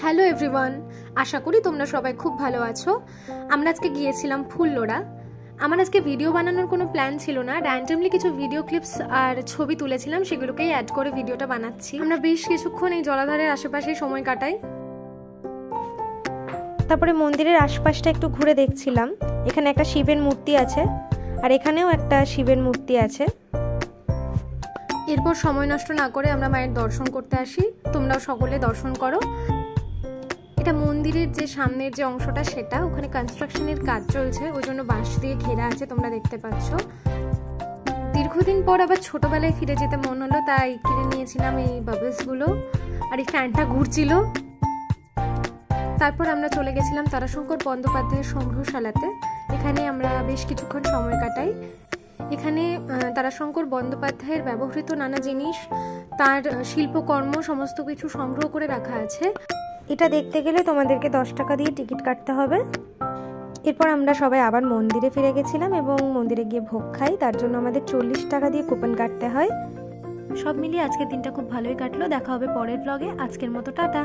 Hello everyone, আশা করি তোমরা সবাই খুব ভালো আছো। আমরা আজকে গিয়েছিলাম ফুললোড়া। আমার আজকে ভিডিও বানানোর কোনো প্ল্যান ছিল না, র্যান্ডমলি কিছু ভিডিও ক্লিপস আর ছবি তুলেছিলাম, সেগুলোকেই অ্যাড করে ভিডিওটা বানাচ্ছি। আমরা বেশ কিছুক্ষণ এই জলাধারের আশেপাশে সময় কাটাই। তারপরে মন্দিরের আশপাশটা একটু ঘুরে দেখছিলাম। এখানে একটা শিবের মূর্তি আছে আর এখানেও একটা শিবের মূর্তি আছে। এরপর সময় নষ্ট না করে আমরা মায়ের দর্শন করতে আসি। তোমরাও সকলে দর্শন করো। এটা মন্দিরের যে সামনের যে অংশটা, সেটা ওখানে কনস্ট্রাকশনের কাজ চলছে, ওই জন্য বাঁশ দিয়ে ঘেরা আছে, তোমরা দেখতে পাচ্ছ। দীর্ঘদিন পর আবার ছোটবেলায় ফিরে যেতে মন হলো, তাই কিনে নিয়েছিলাম এই বাবলসগুলো, আর এই ফ্যানটা ঘুরছিল। তারপর আমরা চলে গেছিলাম তারাশঙ্কর বন্দ্যোপাধ্যায়ের সংগ্রহশালাতে। এখানে আমরা বেশ কিছুক্ষণ সময় কাটাই। এখানে তারাশঙ্কর বন্দ্যোপাধ্যায়ের ব্যবহৃত নানা জিনিস, তার শিল্পকর্ম সমস্ত কিছু সংগ্রহ করে রাখা আছে। এটা দেখতে গেলে তোমাদেরকে 10 টাকা দিয়ে টিকিট কাটতে হবে। এরপর আমরা সবাই আবার মন্দিরে ফিরে গেছিলাম এবং মন্দিরে গিয়ে ভোগ খাই। তার জন্য আমাদের 40 টাকা দিয়ে কুপন কাটতে হয়। সব মিলিয়ে আজকের দিনটা খুব ভালোই কাটলো। দেখা হবে পরের ব্লগে। আজকের মতো টাটা।